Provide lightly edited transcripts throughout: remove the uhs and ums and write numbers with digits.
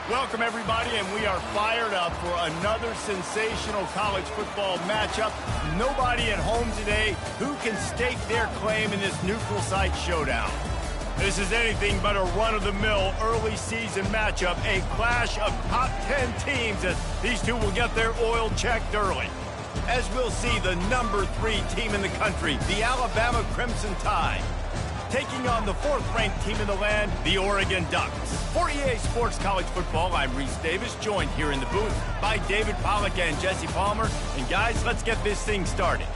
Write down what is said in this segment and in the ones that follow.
Welcome, everybody, and we are fired up for another sensational college football matchup. Nobody at home today who can stake their claim in this neutral site showdown. This is anything but a run-of-the-mill early season matchup, a clash of top 10 teams as these two will get their oil checked early. As we'll see, the number 3 team in the country, the Alabama Crimson Tide, taking on the 4th-ranked team in the land, the Oregon Ducks. For EA Sports College Football, I'm Reese Davis, joined here in the booth by David Pollack and Jesse Palmer. And guys, let's get this thing started.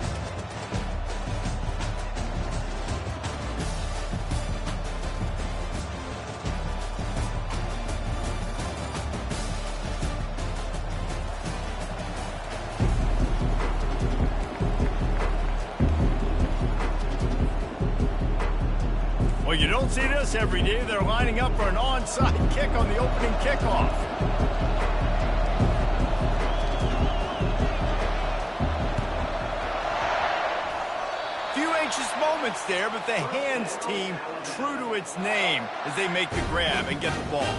Well, you don't see this every day. They're lining up for an onside kick on the opening kickoff. Few anxious moments there, but the hands team true to its name as they make the grab and get the ball.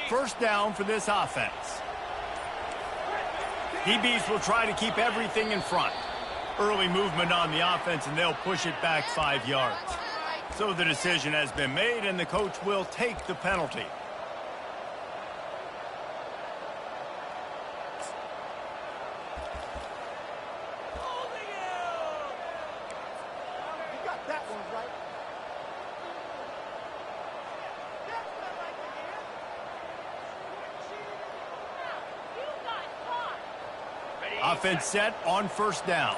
First down for this offense. DBs will try to keep everything in front. Early movement on the offense, and they'll push it back 5 yards. So the decision has been made, and the coach will take the penalty. Offense set on first down.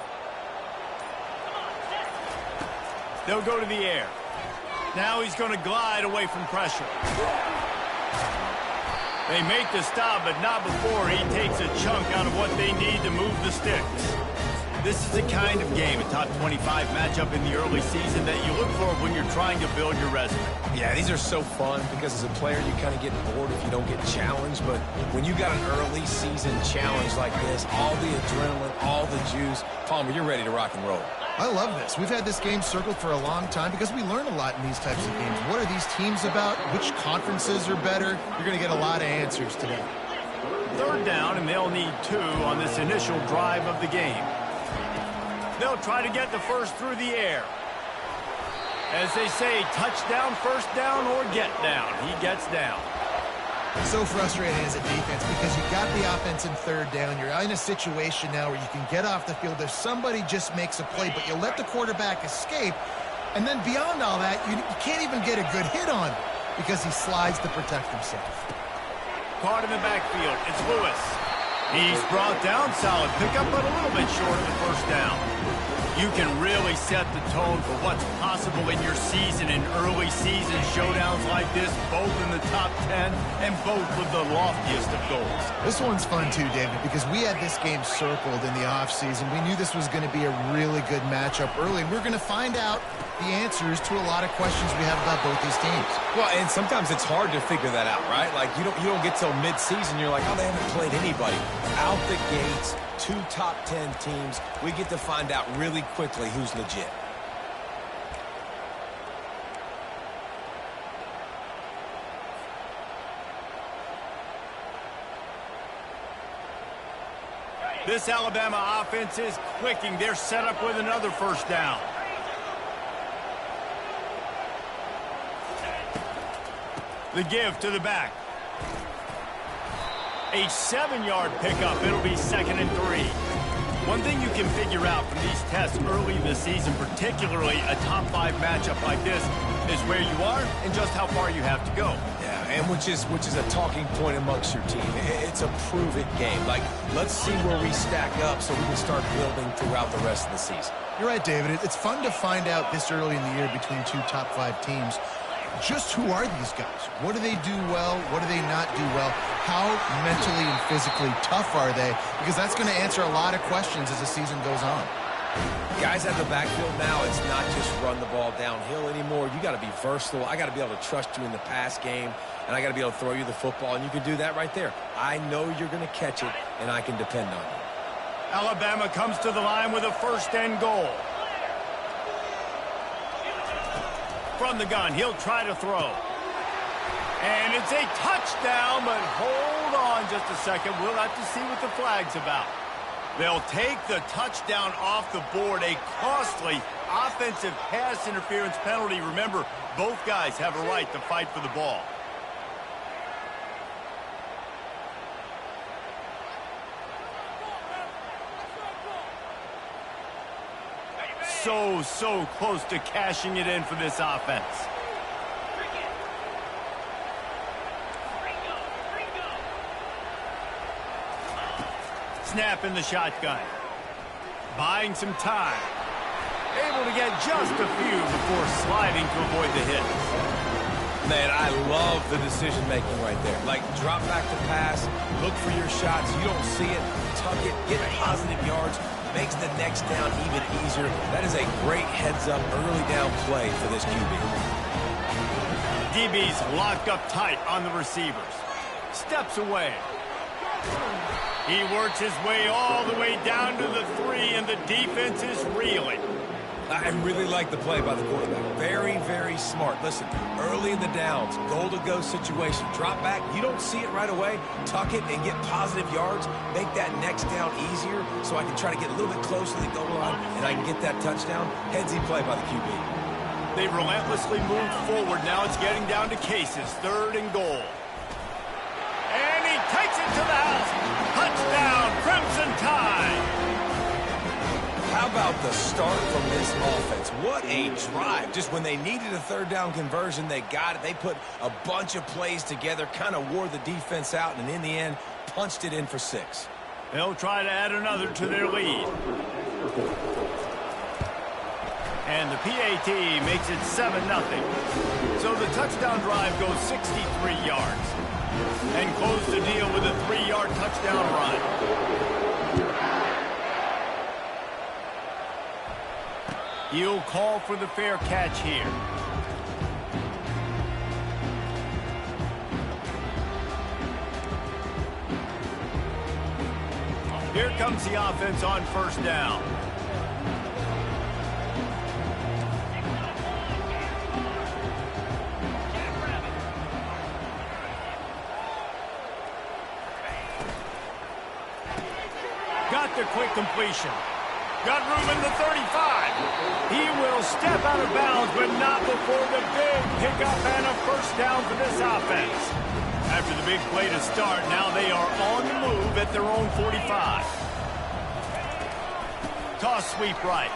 They'll go to the air. Now he's going to glide away from pressure. They make the stop, but not before he takes a chunk out of what they need to move the sticks. This is the kind of game, a top 25 matchup in the early season, that you look for when you're trying to build your resume. Yeah, these are so fun because as a player, you kind of get bored if you don't get challenged. But when you got an early season challenge like this, all the adrenaline, all the juice, Palmer, you're ready to rock and roll. I love this. We've had this game circled for a long time because we learn a lot in these types of games. What are these teams about? Which conferences are better? You're going to get a lot of answers today. Third down, and they'll need 2 on this initial drive of the game. They'll try to get the first through the air. As they say, touchdown, first down, or get down. He gets down. So frustrating as a defense because you got the offense in third down. You're in a situation now where you can get off the field if somebody just makes a play, but you let the quarterback escape. And then beyond all that, you can't even get a good hit on him because he slides to protect himself. Caught in the backfield. It's Lewis. He's brought down, solid pickup, but a little bit short of the first down. You can really set the tone for what's possible in your season in early season showdowns like this, both in the top 10 and both with the loftiest of goals. This one's fun too, David, because we had this game circled in the offseason. We knew this was going to be a really good matchup early. We're going to find out the answers to a lot of questions we have about both these teams. Well, and sometimes it's hard to figure that out, right? Like, you don't get till mid-season, you're like, oh, they haven't played anybody. Out the gates, 2 top 10 teams, we get to find out really quickly who's legit. This Alabama offense is clicking. They're set up with another first down. The give to the back. A 7-yard pickup. It'll be 2nd and 3. One thing you can figure out from these tests early in the season, particularly a top 5 matchup like this, is where you are and just how far you have to go. Yeah, and which is a talking point amongst your team. It's a prove-it game. Like, let's see where we stack up so we can start building throughout the rest of the season. You're right, David. It's fun to find out this early in the year between 2 top 5 teams. Just who are these guys? What do they do well? What do they not do well? How mentally and physically tough are they? Because that's going to answer a lot of questions as the season goes on. Guys have the backfield now. It's not just run the ball downhill anymore. You got to be versatile. I got to be able to trust you in the pass game, and I got to be able to throw you the football, and you can do that right there. I know you're going to catch it, and I can depend on you. Alabama comes to the line with a 1st and goal. From the gun, he'll try to throw. And it's a touchdown, but hold on just a second. We'll have to see what the flag's about. They'll take the touchdown off the board, a costly offensive pass interference penalty. Remember, both guys have a right to fight for the ball. So close to cashing it in for this offense. Snap in the shotgun. Buying some time. Able to get just a few before sliding to avoid the hit. Man, I love the decision-making right there. Like, drop back to pass, look for your shots. You don't see it, tuck it, get positive yards. Makes the next down even easier. That is a great heads-up early down play for this QB. DB's locked up tight on the receivers. Steps away. He works his way all the way down to the 3, and the defense is reeling. I really like the play by the quarterback. Very, very smart. Listen, early in the downs, goal-to-go situation. Drop back, you don't see it right away. Tuck it and get positive yards. Make that next down easier so I can try to get a little bit closer to the goal line and I can get that touchdown. Headsy play by the QB. They've relentlessly moved forward. Now it's getting down to cases. 3rd and goal. And he takes it to the house. Touchdown, Crimson Tide. How about the start from this offense? What a drive. Just when they needed a 3rd down conversion, they got it. They put a bunch of plays together, kind of wore the defense out, and in the end, punched it in for 6. They'll try to add another to their lead. And the PAT makes it 7-0. So the touchdown drive goes 63 yards. And close the deal with a 3-yard touchdown run. He'll call for the fair catch here. Here comes the offense on 1st down. Got the quick completion. Got room in the 35. He will step out of bounds, but not before the big pickup and a 1st down for this offense. After the big play to start, now they are on the move at their own 45. Toss sweep right.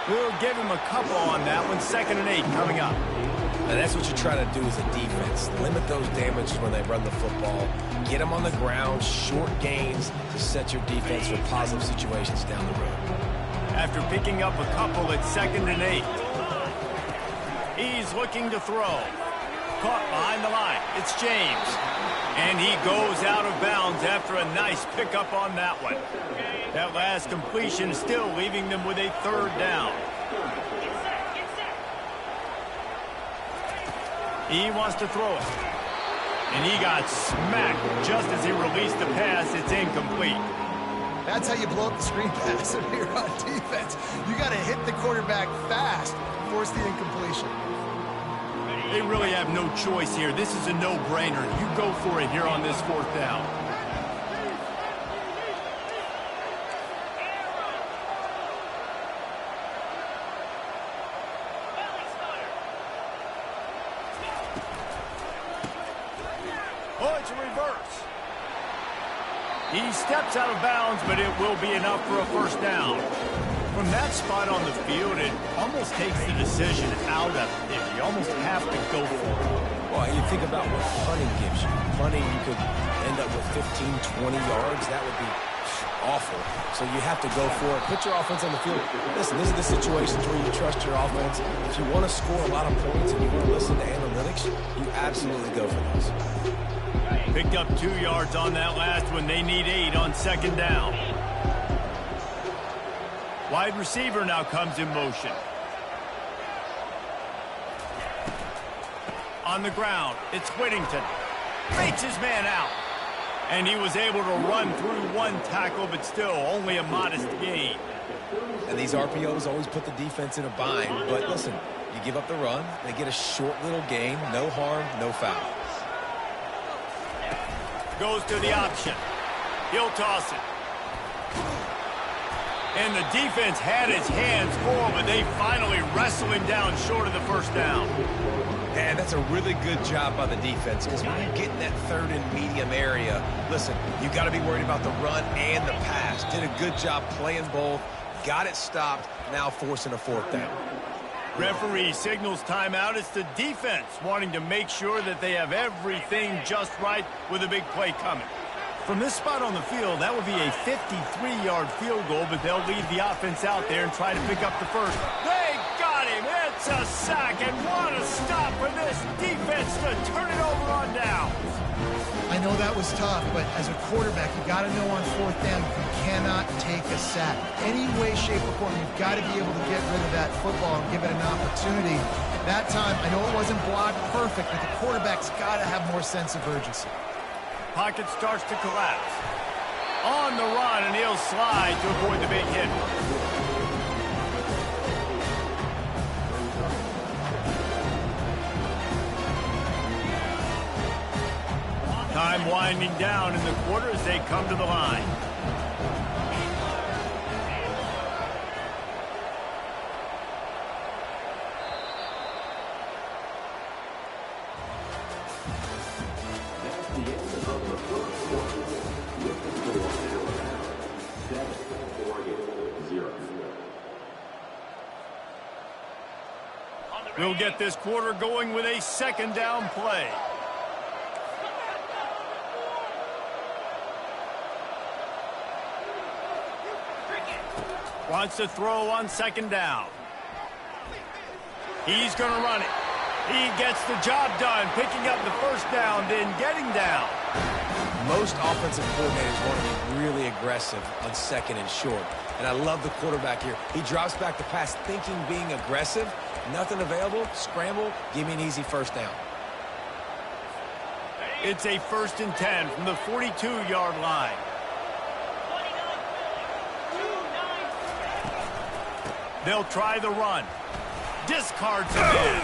We'll give him a couple on that one. 2nd and 8 coming up. And that's what you're trying to do as a defense. Limit those damages when they run the football. Get them on the ground, short gains to set your defense for positive situations down the road. After picking up a couple at 2nd and 8. He's looking to throw. Caught behind the line. It's James. And he goes out of bounds after a nice pickup on that one. That last completion still leaving them with a 3rd down. He wants to throw it. And he got smacked just as he released the pass. It's incomplete. That's how you blow up the screen pass if you're on defense. You got to hit the quarterback fast, force the incompletion. They really have no choice here. This is a no-brainer. You go for it here on this 4th down. Oh, it's a reverse. He steps out of bounds, but it will be enough for a 1st down. From that spot on the field, it almost takes the decision out of it. You almost have to go for it. Well, you think about what punting gives you. Punting, you could end up with 15, 20 yards. That would be awful. So you have to go for it. Put your offense on the field. Listen, this is the situations where you trust your offense. If you want to score a lot of points and you want to listen to analytics, you absolutely go for this. Picked up 2 yards on that last one. They need 8 on 2nd down. Wide receiver now comes in motion. On the ground, it's Whittington. Fakes his man out. And he was able to run through one tackle, but still only a modest gain. And these RPOs always put the defense in a bind. But listen, you give up the run, they get a short little gain. No harm, no foul. Goes to the option. He'll toss it. And the defense had his hands full, but they finally wrestle him down short of the first down. And that's a really good job by the defense, because when you get in that third and medium area, listen, you got to be worried about the run and the pass. Did a good job playing both, got it stopped, now forcing a fourth down. Referee signals timeout. It's the defense wanting to make sure that they have everything just right with a big play coming. From this spot on the field, that would be a 53-yard field goal, but they'll leave the offense out there and try to pick up the first. They got him. It's a sack, and what a stop for this defense to turn it over on down. I know that was tough, but as a quarterback, you got to know on fourth down, you cannot take a sack. Any way, shape, or form, you've got to be able to get rid of that football and give it an opportunity. That time, I know it wasn't blocked perfect, but the quarterback's got to have more sense of urgency. Pocket starts to collapse. On the run, and he'll slide to avoid the big hit. Time winding down in the quarter as they come to the line. We'll get this quarter going with a second down play. Wants to throw on second down. He's going to run it. He gets the job done, picking up the first down, then getting down. Most offensive coordinators want to be really aggressive on second and short. And I love the quarterback here. He drops back the pass thinking being aggressive. Nothing available. Scramble. Give me an easy first down. It's a 1st and 10 from the 42-yard line. They'll try the run. Discards it in.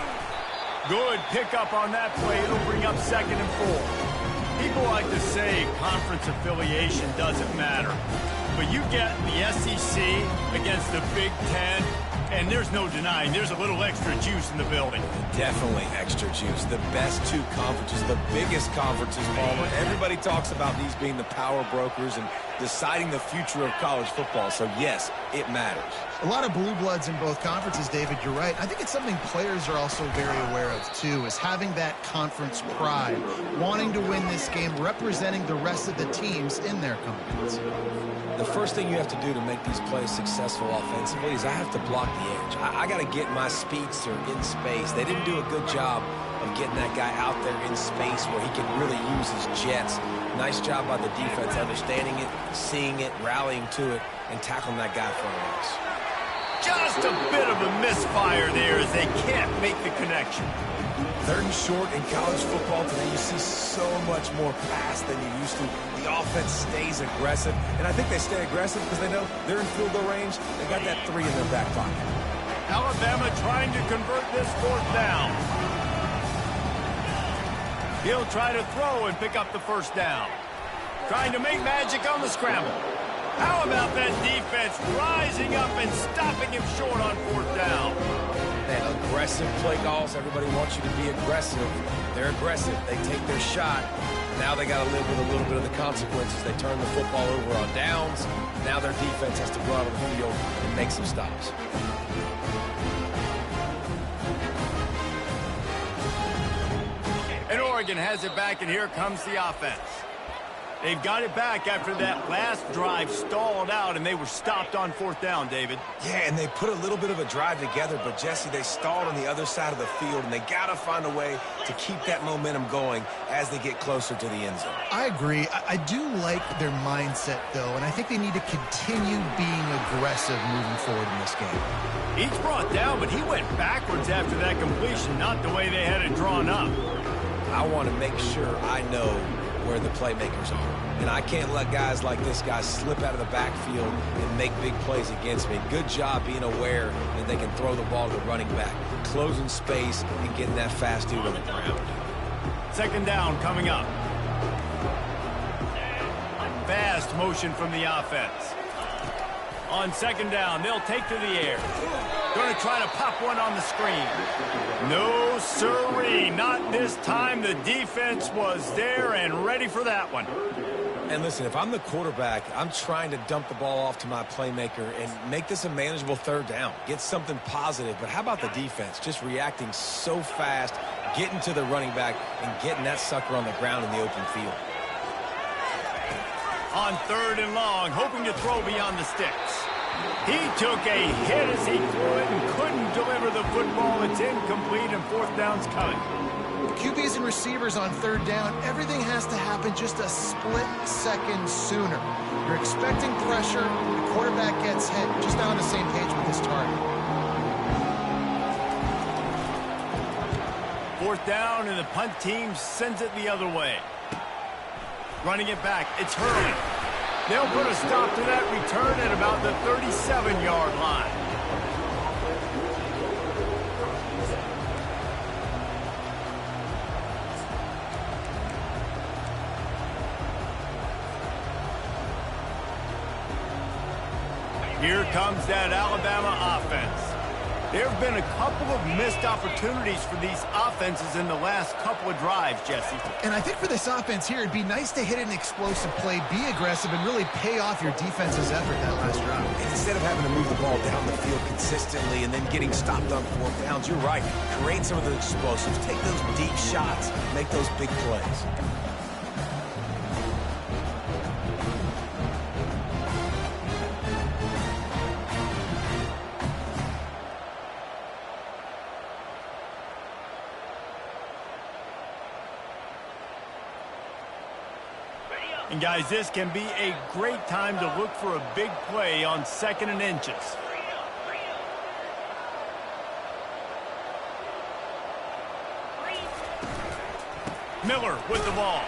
Good pickup on that play. It'll bring up 2nd and 4. People like to say conference affiliation doesn't matter. But you get the SEC against the Big Ten, and there's no denying there's a little extra juice in the building. Definitely extra juice. The best two conferences, the biggest conferences, Palmer. Everybody talks about these being the power brokers and deciding the future of college football. So, yes, it matters. A lot of blue bloods in both conferences, David. You're right. I think it's something players are also very aware of, too, is having that conference pride, wanting to win this game, representing the rest of the teams in their conference. The first thing you have to do to make these plays successful offensively is I have to block the edge. I got to get my speedster in space. They didn't do a good job of getting that guy out there in space where he can really use his jets. Nice job by the defense, understanding it, seeing it, rallying to it, and tackling that guy in front of us. Just a bit of a misfire there as they can't make the connection. 3rd and short in college football today, you see so much more pass than you used to. The offense stays aggressive, and I think they stay aggressive because they know they're in field goal range. They got that 3 in their back pocket. Alabama trying to convert this 4th down. He'll try to throw and pick up the first down. Trying to make magic on the scramble. How about that defense rising up and stopping him short on 4th down? That aggressive play calls. Everybody wants you to be aggressive. They're aggressive. They take their shot. Now they got to live with a little bit of the consequences. They turn the football over on downs. Now their defense has to go out on the field and make some stops. And Oregon has it back, and here comes the offense. They've got it back after that last drive stalled out, and they were stopped on 4th down, David. Yeah, and they put a little bit of a drive together, but, Jesse, they stalled on the other side of the field, and they got to find a way to keep that momentum going as they get closer to the end zone. I agree. I do like their mindset, though, and I think they need to continue being aggressive moving forward in this game. He's brought down, but he went backwards after that completion, not the way they had it drawn up. I want to make sure I know where the playmakers are. And I can't let guys like this guy slip out of the backfield and make big plays against me. Good job being aware that they can throw the ball to the running back, closing space and getting that fast dude on the ground. 2nd down coming up. Fast motion from the offense. On 2nd down, they'll take to the air. Going to try to pop one on the screen. No, sirree. Not this time. The defense was there and ready for that one. And listen, if I'm the quarterback, I'm trying to dump the ball off to my playmaker and make this a manageable 3rd down. Get something positive. But how about the defense? Just reacting so fast, getting to the running back, and getting that sucker on the ground in the open field. On 3rd and long, hoping to throw beyond the sticks. He took a hit as he threw it and couldn't deliver the football. It's incomplete, and 4th down's coming. QBs and receivers on 3rd down, everything has to happen just a split second sooner. You're expecting pressure, the quarterback gets hit, just not on the same page with his target. 4th down, and the punt team sends it the other way. Running it back, it's Hurley. They'll put a stop to that return at about the 37-yard line. Here comes that Alabama offense. There have been a couple of missed opportunities for these offenses in the last couple of drives, Jesse. And I think for this offense here, it'd be nice to hit an explosive play, be aggressive, and really pay off your defense's effort that last drive. And instead of having to move the ball down the field consistently and then getting stopped on 4th downs, you're right. Create some of the explosives. Take those deep shots. Make those big plays. And guys, this can be a great time to look for a big play on 2nd and inches. Miller with the ball.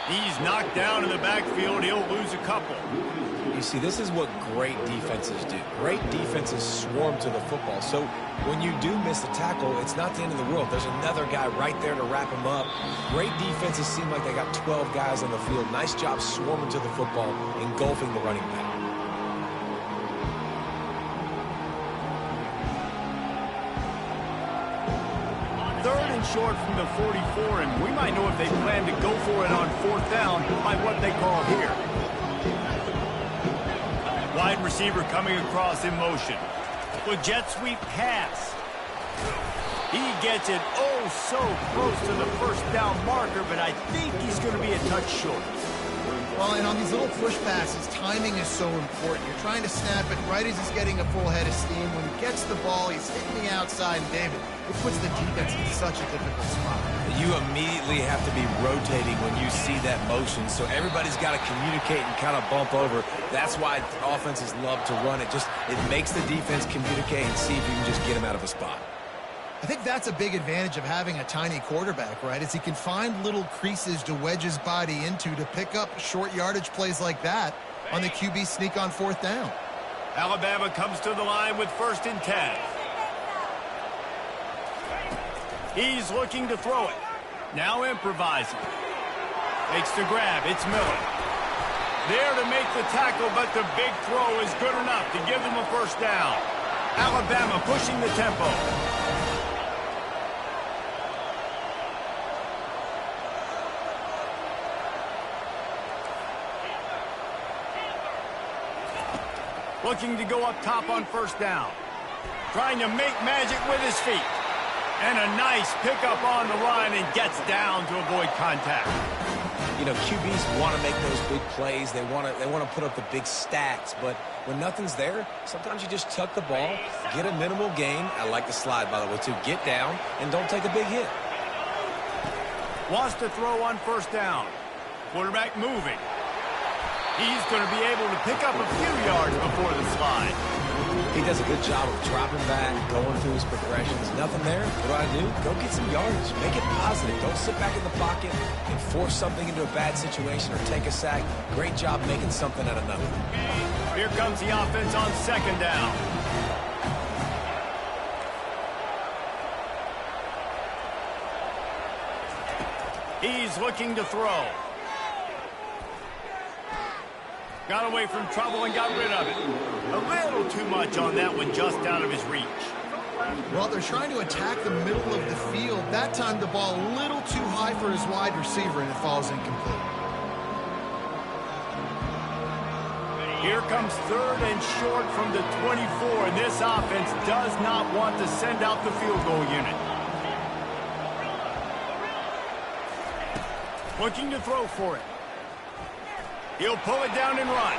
He's knocked down in the backfield. He'll lose a couple. You see, this is what great defenses do. Great defenses swarm to the football. So when you do miss a tackle, it's not the end of the world. There's another guy right there to wrap him up. Great defenses seem like they got 12 guys on the field. Nice job swarming to the football, engulfing the running back. Short from the 44, and we might know if they plan to go for it on 4th down by what they call here. Wide receiver coming across in motion. With jet sweep pass. He gets it oh so close to the 1st down marker, but I think he's going to be a touch short. Well, and on these little push passes, timing is so important. You're trying to snap it right as he's getting a full head of steam. When he gets the ball, he's hitting the outside, and David, it puts the defense in such a difficult spot. You immediately have to be rotating when you see that motion, so everybody's got to communicate and kind of bump over. That's why offenses love to run it. It makes the defense communicate and see if you can just get him out of a spot. I think that's a big advantage of having a tiny quarterback, right? Is he can find little creases to wedge his body into to pick up short yardage plays like that on the QB sneak on 4th down. Alabama comes to the line with 1st and 10. He's looking to throw it. Now improvising. Makes the grab. It's Miller. There to make the tackle, but the big throw is good enough to give them a 1st down. Alabama pushing the tempo. Looking to go up top on 1st down. Trying to make magic with his feet. And a nice pickup on the run and gets down to avoid contact. You know, QBs want to make those big plays. They want to put up the big stats. But when nothing's there, sometimes you just tuck the ball, get a minimal gain. I like the slide, by the way, too. Get down and don't take a big hit. Wants to throw on first down. Quarterback moving. He's going to be able to pick up a few yards before the slide. He does a good job of dropping back, going through his progressions. Nothing there. What do? Go get some yardage. Make it positive. Don't sit back in the pocket and force something into a bad situation or take a sack. Great job making something out of nothing. Here comes the offense on second down. He's looking to throw. Got away from trouble and got rid of it. A little too much on that one, just out of his reach. Well, they're trying to attack the middle of the field. That time the ball a little too high for his wide receiver, and it falls incomplete. Here comes third and short from the 24, and this offense does not want to send out the field goal unit. Looking to throw for it. He'll pull it down and run.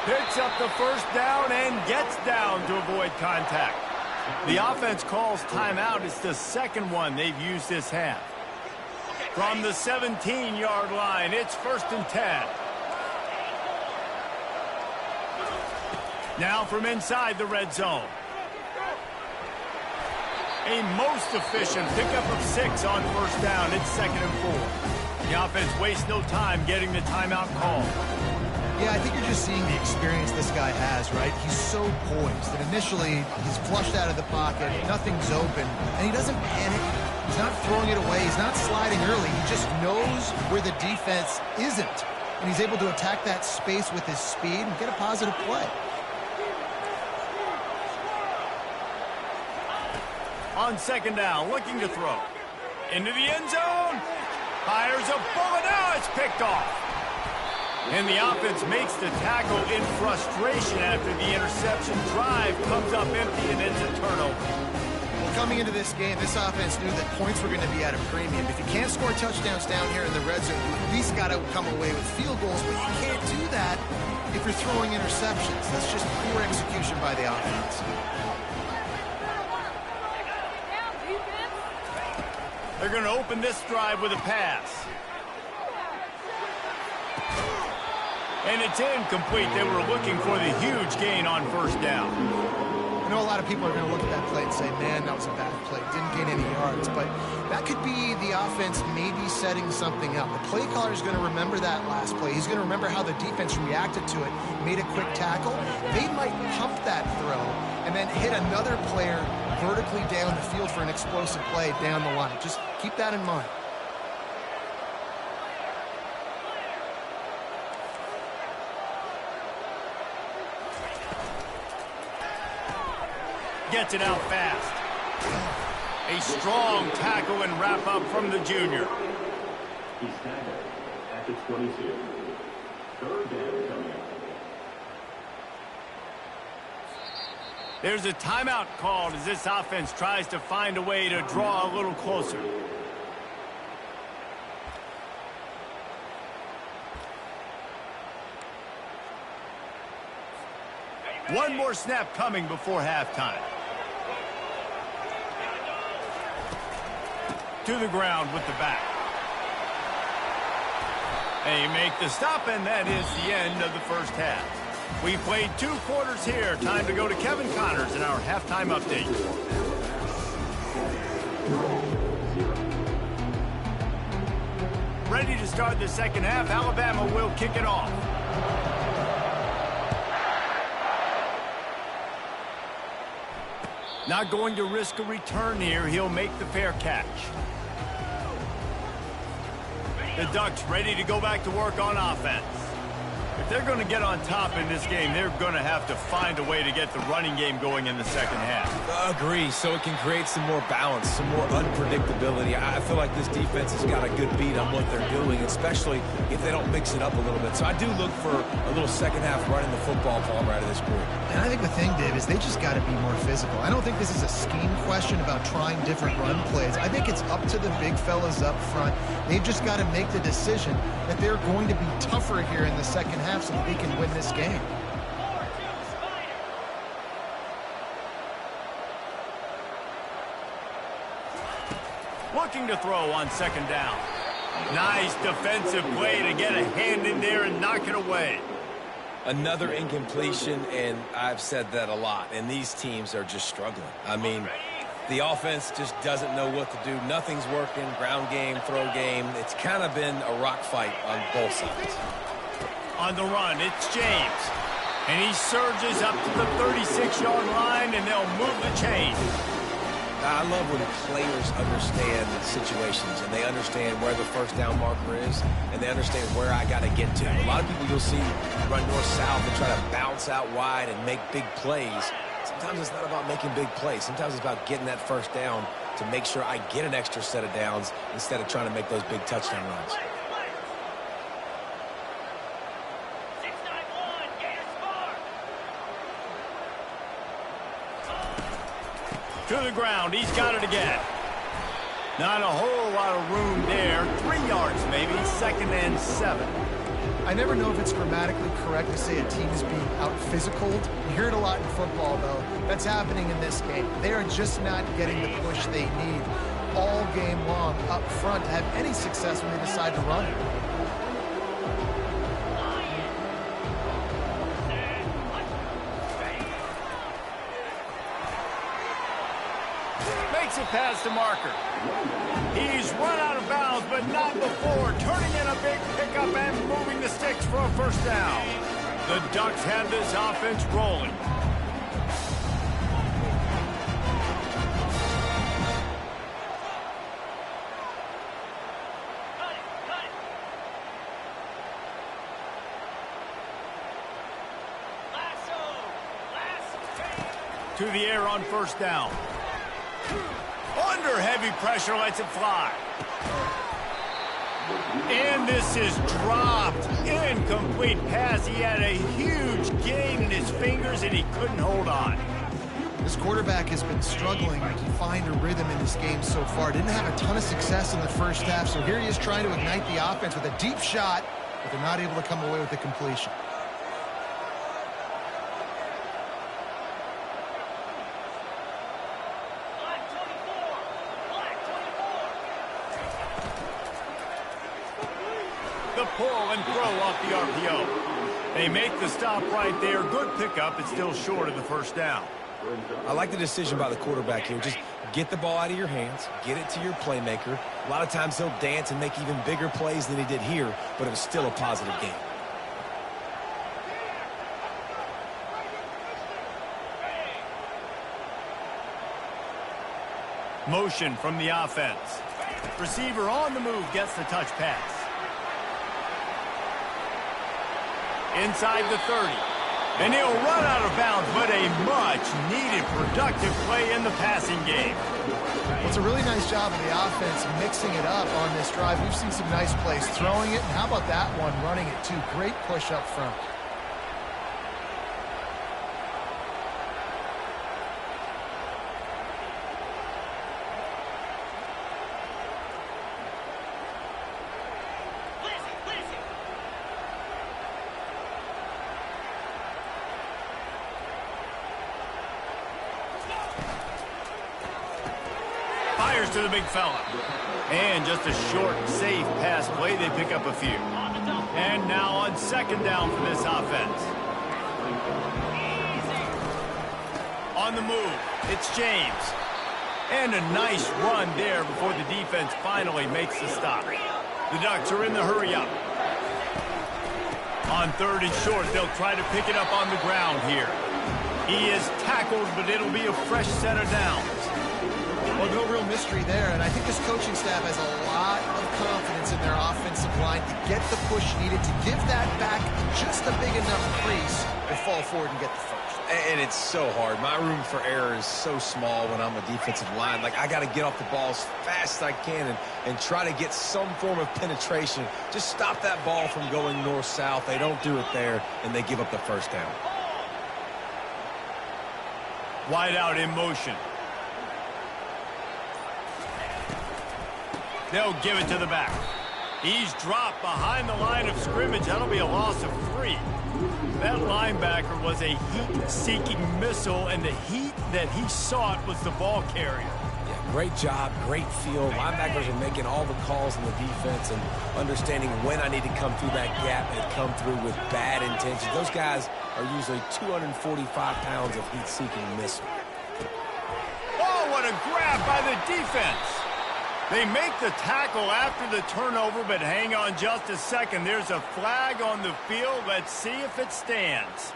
Picks up the first down and gets down to avoid contact. The offense calls timeout. It's the second one they've used this half. From the 17-yard line, it's 1st and 10. Now from inside the red zone. A most efficient pickup of 6 on first down. It's 2nd and 4. The offense wastes no time getting the timeout call. Yeah, I think you're just seeing the experience this guy has, right? He's so poised that initially he's flushed out of the pocket, nothing's open, and he doesn't panic. He's not throwing it away. He's not sliding early. He just knows where the defense isn't, and he's able to attack that space with his speed and get a positive play. On second down, looking to throw. Into the end zone. Fires a bullet. Now it's picked off. And the offense makes the tackle in frustration after the interception. Drive comes up empty, and it's a turnover. Well, coming into this game, this offense knew that points were going to be at a premium. If you can't score touchdowns down here in the red zone, you at least got to come away with field goals, but you can't do that if you're throwing interceptions. That's just poor execution by the offense. They're going to open this drive with a pass. And it's incomplete. They were looking for the huge gain on first down. I know a lot of people are going to look at that play and say, man, that was a bad play. Didn't gain any yards. But that could be the offense maybe setting something up. The play caller is going to remember that last play. He's going to remember how the defense reacted to it, made a quick tackle. They might pump that throw and then hit another player vertically down the field for an explosive play down the line. Just keep that in mind. Gets it out fast. A strong tackle and wrap up from the junior. He's tackled at the 22. Third down coming up. There's a timeout called as this offense tries to find a way to draw a little closer. One more snap coming before halftime. To the ground with the back. They make the stop, and that is the end of the first half. We played 2 quarters here. Time to go to Kevin Connors in our halftime update. Ready to start the second half. Alabama will kick it off. Not going to risk a return here. He'll make the fair catch. The Ducks ready to go back to work on offense. If they're going to get on top in this game, they're going to have to find a way to get the running game going in the second half. Agree, so it can create some more balance, some more unpredictability. I feel like this defense has got a good beat on what they're doing, especially if they don't mix it up a little bit. So I do look for a little second half running the football ball out of this group. And I think the thing, Dave, is they just got to be more physical. I don't think this is a scheme question about trying different run plays. I think it's up to the big fellas up front. They've just got to make the decision that they're going to be tougher here in the second half so that they can win this game. Looking to throw on second down. Nice defensive play to get a hand in there and knock it away. Another incompletion, and I've said that a lot, and these teams are just struggling. I mean, the offense just doesn't know what to do. Nothing's working. Ground game, throw game. It's kind of been a rock fight on both sides. On the run, it's James. And he surges up to the 36-yard line, and they'll move the chain. I love when players understand situations, and they understand where the first down marker is, and they understand where I got to get to. A lot of people you'll see run north-south and try to bounce out wide and make big plays. Sometimes it's not about making big plays. Sometimes it's about getting that first down to make sure I get an extra set of downs instead of trying to make those big touchdown runs. To the ground, he's got it again. Not a whole lot of room there. 3 yards maybe, 2nd and 7. I never know if it's grammatically correct to say a team is being out-physicaled. You hear it a lot in football, though. That's happening in this game. They are just not getting the push they need all game long up front to have any success when they decide to run it. Makes it past the marker. He's run out of bounds, but not before. Turning in a big pickup and moving the sticks for a first down. The Ducks have this offense rolling. To the air on first down. Under heavy pressure, lets it fly. And this is dropped. Incomplete pass. He had a huge gain in his fingers, and he couldn't hold on. This quarterback has been struggling to find a rhythm in this game so far. Didn't have a ton of success in the first half, so here he is trying to ignite the offense with a deep shot, but they're not able to come away with the completion. The pull and throw off the RPO. They make the stop right there. Good pickup. It's still short of the first down. I like the decision by the quarterback here. Just get the ball out of your hands, get it to your playmaker. A lot of times he'll dance and make even bigger plays than he did here, but it was still a positive game. Motion from the offense. Receiver on the move gets the touch pass. Inside the 30. And he'll run out of bounds, but a much-needed productive play in the passing game. Well, it's a really nice job of the offense mixing it up on this drive. We've seen some nice plays throwing it, and how about that one running it too? Great push up front. Fires to the big fella. And just a short, safe pass play. They pick up a few. And now on second down for this offense. On the move, it's James. And a nice run there before the defense finally makes the stop. The Ducks are in the hurry up. On third and short, they'll try to pick it up on the ground here. He is tackled, but it'll be a fresh set of downs. Well, no real mystery there, and I think this coaching staff has a lot of confidence in their offensive line to get the push needed to give that back just a big enough crease to fall forward and get the first. And it's so hard. My room for error is so small when I'm a defensive line. Like, I got to get off the ball as fast as I can and try to get some form of penetration. Just stop that ball from going north-south. They don't do it there, and they give up the first down. Wide out in motion. They'll give it to the back. He's dropped behind the line of scrimmage. That'll be a loss of 3. That linebacker was a heat-seeking missile, and the heat that he sought was the ball carrier. Yeah, great job, great feel. Linebackers are making all the calls in the defense and understanding when I need to come through that gap and come through with bad intentions. Those guys are usually 245 pounds of heat-seeking missile. Oh, what a grab by the defense. They make the tackle after the turnover, but hang on just a second. There's a flag on the field. Let's see if it stands.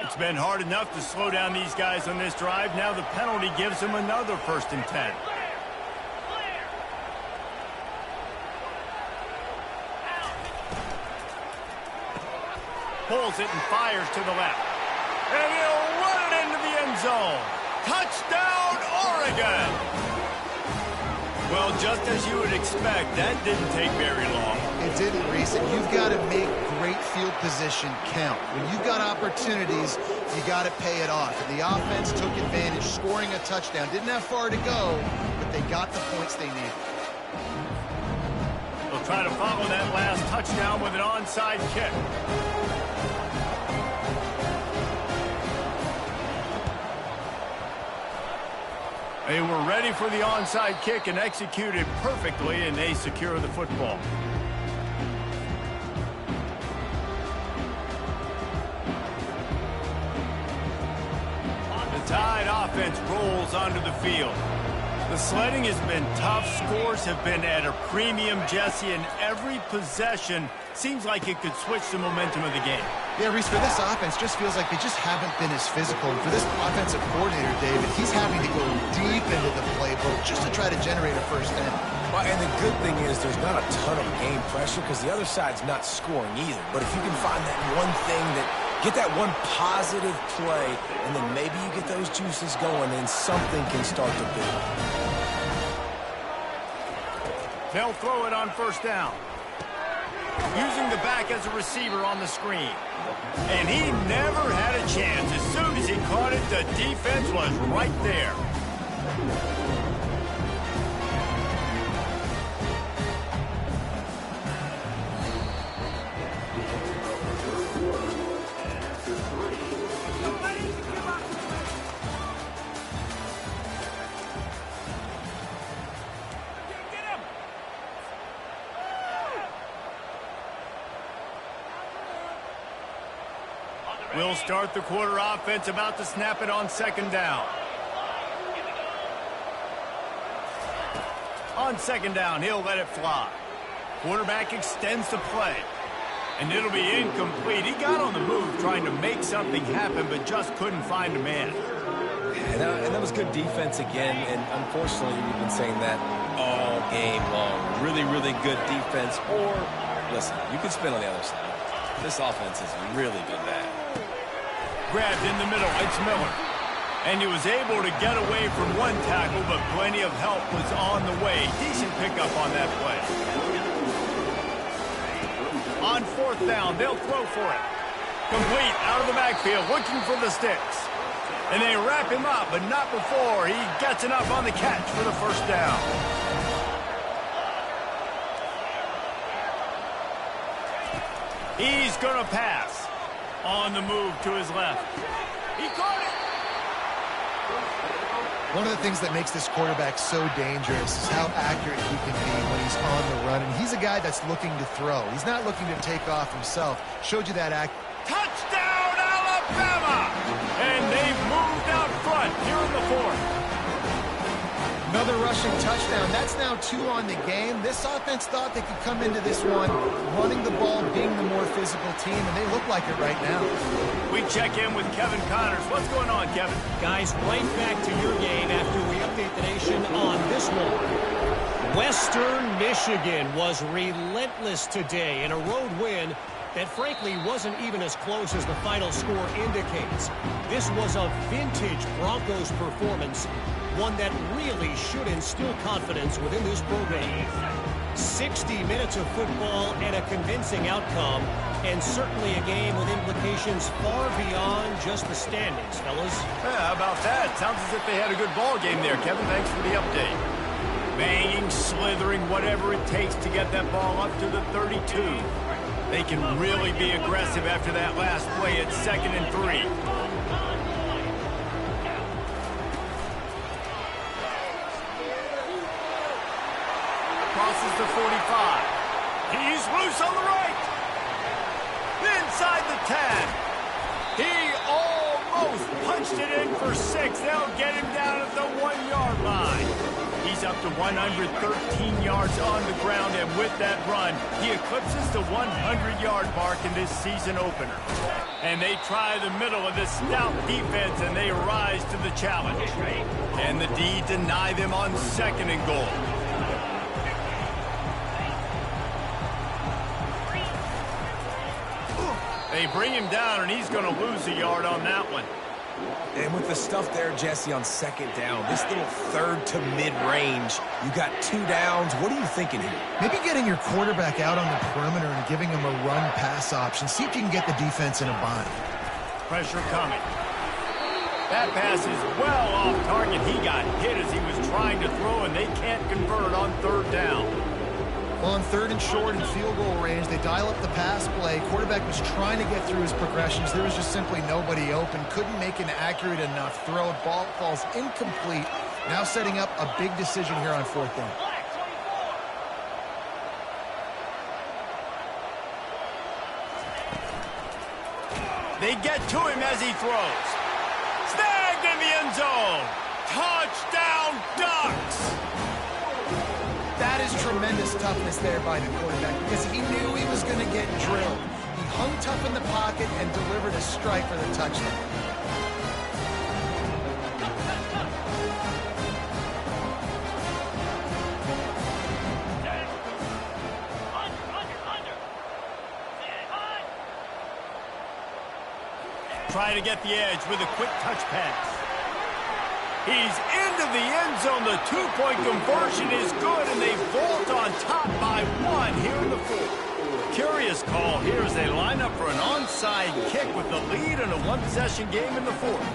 It's been hard enough to slow down these guys on this drive. Now the penalty gives them another 1st and 10. Pulls it and fires to the left. And he'll run it into the end zone. Touchdown, Oregon! Well, just as you would expect, that didn't take very long. It didn't, Reese. You've got to make great field position count. When you've got opportunities, you got to pay it off. And the offense took advantage, scoring a touchdown. Didn't have far to go, but they got the points they needed. They'll try to follow that last touchdown with an onside kick. They were ready for the onside kick and executed perfectly, and they secure the football. The Tide offense rolls onto the field. The sledding has been tough. Scores have been at a premium, Jesse, and every possession seems like it could switch the momentum of the game. Yeah, Reese, for this offense, just feels like they just haven't been as physical. And for this offensive coordinator, David, he's having to go deep into the playbook just to try to generate a first down. Well, and the good thing is there's not a ton of game pressure because the other side's not scoring either. But if you can find that one thing get that one positive play, and then maybe you get those juices going, and something can start to build. They'll throw it on 1st down. Using the back as a receiver on the screen. And he never had a chance. As soon as he caught it, the defense was right there. We'll start the quarter offense, about to snap it on 2nd down. On 2nd down, he'll let it fly. Quarterback extends the play. And it'll be incomplete. He got on the move trying to make something happen, but just couldn't find a man. And that was good defense again, and unfortunately, we've been saying that all game long. Really, really good defense. Or, listen, you could spin on the other side. This offense has really been bad. Grabbed in the middle, it's Miller. And he was able to get away from one tackle, but plenty of help was on the way. Decent pickup on that play. On 4th down, they'll throw for it. Complete, out of the backfield, looking for the sticks. And they wrap him up, but not before he gets enough on the catch for the 1st down. He's going to pass. On the move to his left. He caught it. One of the things that makes this quarterback so dangerous is how accurate he can be when he's on the run. And he's a guy that's looking to throw. He's not looking to take off himself. Showed you that Touchdown, Alabama! And they've moved out front here in the 4th. Another rushing touchdown. That's now 2 on the game. This offense thought they could come into this one running the ball, being the more physical team, and they look like it right now. We check in with Kevin Connors. What's going on, Kevin? Guys, right back to your game after we update the nation on this one. Western Michigan was relentless today in a road win that frankly wasn't even as close as the final score indicates. This was a vintage Broncos performance, one that really should instill confidence within this program. 60 minutes of football and a convincing outcome, and certainly a game with implications far beyond just the standings, fellas. Yeah, how about that? Sounds as if they had a good ball game there, Kevin. Thanks for the update. Banging, slithering, whatever it takes to get that ball up to the 32. They can really be aggressive after that last play at 2nd and 3. Crosses the 45. He's loose on the right. Inside the 10. He almost punched it in for 6. They'll get him down at the 1-yard line. He's up to 113 yards on the ground, and with that run, he eclipses the 100-yard mark in this season opener. And they try the middle of this stout defense, and they rise to the challenge. And the D deny them on 2nd and goal. They bring him down, and he's going to lose a yard on that one. And with the stuff there, Jesse, on 2nd down, this little 3rd to mid-range, you got 2 downs. What are you thinking here? Maybe getting your quarterback out on the perimeter and giving him a run-pass option. See if you can get the defense in a bind. Pressure coming. That pass is well off target. He got hit as he was trying to throw, and they can't convert on 3rd down. Well, on 3rd and short and field goal range, they dial up the pass play. Quarterback was trying to get through his progressions. There was just simply nobody open. Couldn't make an accurate enough throw. Ball falls incomplete. Now setting up a big decision here on 4th down. They get to him as he throws. Snagged in the end zone. Touchdown, Ducks! That is tremendous toughness there by the quarterback because he knew he was going to get drilled. He hung tough in the pocket and delivered a strike for the touchdown. Trying to get the edge with a quick touch pass. He's into the end zone. The 2-point conversion is good, and they vault on top by 1 here in the 4th. Curious call here as they line up for an onside kick with the lead in a 1-possession game in the 4th.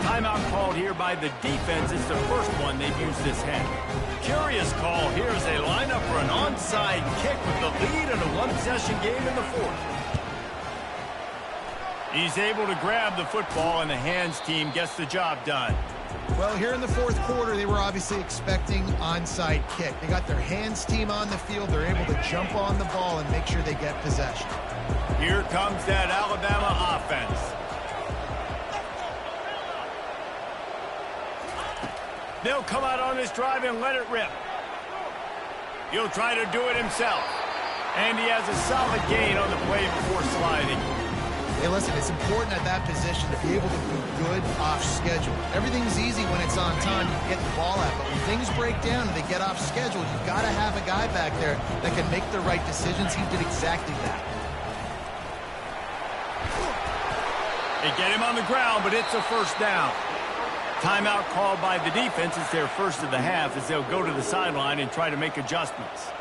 Timeout called here by the defense. It's the first one they've used this half. Curious call here as they line up for an onside kick with the lead in a 1-possession game in the 4th. He's able to grab the football, and the hands team gets the job done. Well, here in the 4th quarter, they were obviously expecting onside kick. They got their hands team on the field. They're able to jump on the ball and make sure they get possession. Here comes that Alabama offense. They'll come out on this drive and let it rip. He'll try to do it himself. And he has a solid gain on the play before sliding. Hey, listen, it's important at that position to be able to be good off schedule. Everything's easy when it's on time. You can get the ball out. But when things break down and they get off schedule, you've got to have a guy back there that can make the right decisions. He did exactly that. They get him on the ground, but it's a 1st down. Timeout called by the defense. It's their first of the half as they'll go to the sideline and try to make adjustments.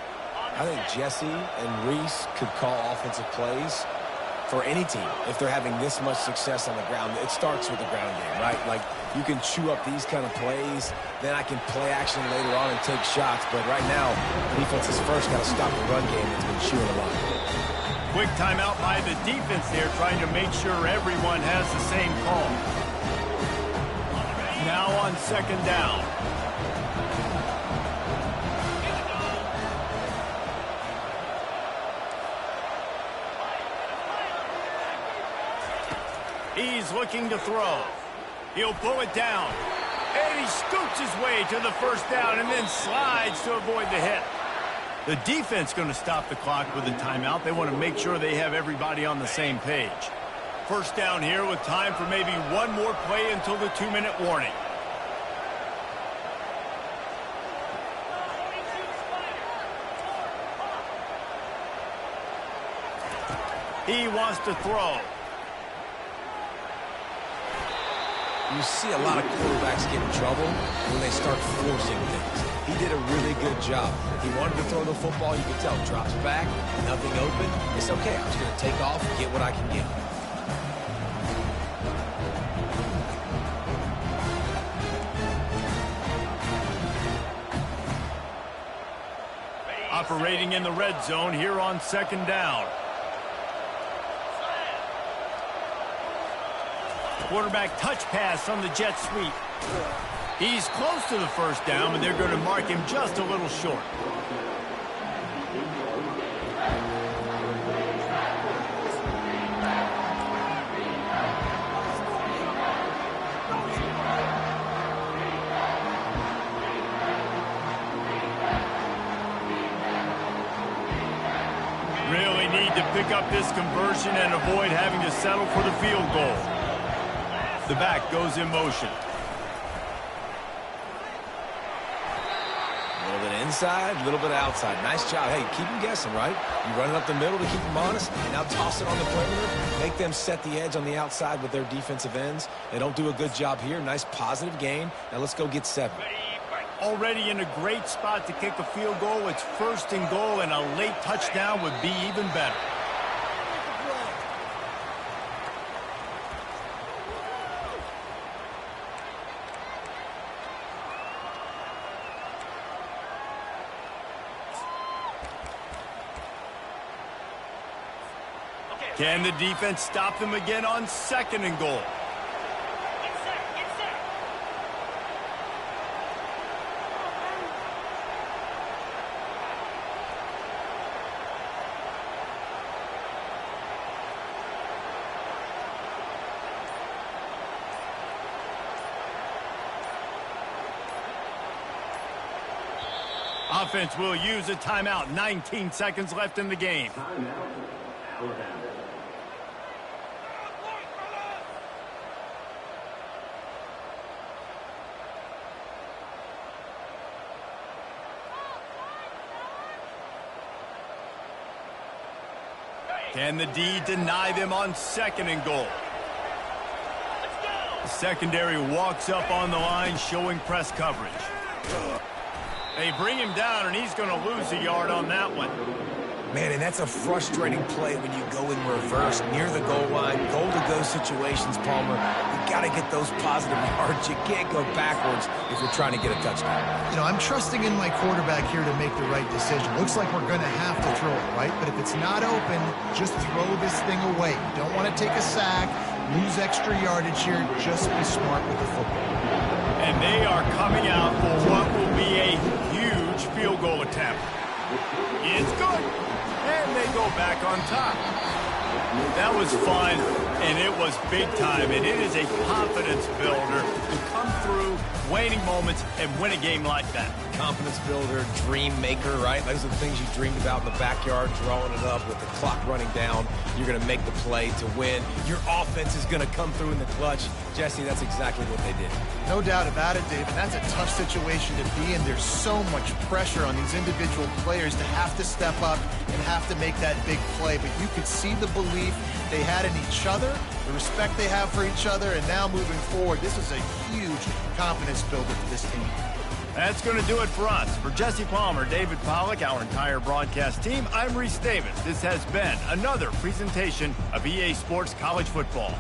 I think Jesse and Reese could call offensive plays for any team if they're having this much success on the ground. It starts with the ground game, right? Like, you can chew up these kind of plays, then I can play action later on and take shots. But right now, defense has first got to stop the run game that's been chewing a lot. Quick timeout by the defense there, trying to make sure everyone has the same call. Now on 2nd down. He's looking to throw. He'll pull it down. And he scoops his way to the first down and then slides to avoid the hit. The defense going to stop the clock with a timeout. They want to make sure they have everybody on the same page. First down here with time for maybe one more play until the 2-minute warning. He wants to throw. You see a lot of quarterbacks get in trouble when they start forcing things. He did a really good job. If he wanted to throw the football, you could tell. Drops back, nothing open. It's okay. I'm just going to take off and get what I can get. Operating in the red zone here on second down. Quarterback touch pass on the jet sweep. He's close to the first down, but they're going to mark him just a little short. Really need to pick up this conversion and avoid having to settle for the field goal. The back goes in motion. A little bit inside, a little bit outside. Nice job. Hey, keep them guessing, right? You run it up the middle to keep them honest. Now toss it on the perimeter. Make them set the edge on the outside with their defensive ends. They don't do a good job here. Nice positive gain. Now let's go get 7. Already in a great spot to kick a field goal. It's first and goal, and a late touchdown would be even better. Can the defense stop them again on second and goal? Offense will use a timeout. 19 seconds left in the game. Timeout, Alabama. Can the D deny them on second and goal? The secondary walks up on the line, showing press coverage. They bring him down, and he's going to lose a yard on that one. Man, and that's a frustrating play when you go in reverse near the goal line. Goal-to-go situations, Palmer. You got to get those positive yards. You can't go backwards if you're trying to get a touchdown. You know, I'm trusting in my quarterback here to make the right decision. Looks like we're going to have to throw it, right? But if it's not open, just throw this thing away. You don't want to take a sack, lose extra yardage here. Just be smart with the football. And they are coming out for what will be a huge field goal attempt. It's good. And they go back on top. That was fun, and it was big time, and it is a confidence builder to come through waning moments and win a game like that. Confidence builder, dream maker, right? Those are the things you dreamed about in the backyard, drawing it up with the clock running down. You're going to make the play to win. Your offense is going to come through in the clutch. Jesse, that's exactly what they did. No doubt about it, Dave, and that's a tough situation to be in. There's so much pressure on these individual players to have to step up and have to make that big play, but you could see the belief they had in each other, the respect they have for each other, and now moving forward, this is a huge confidence builder for this team. That's going to do it for us. For Jesse Palmer, David Pollack, our entire broadcast team, I'm Reese Davis. This has been another presentation of EA Sports College Football.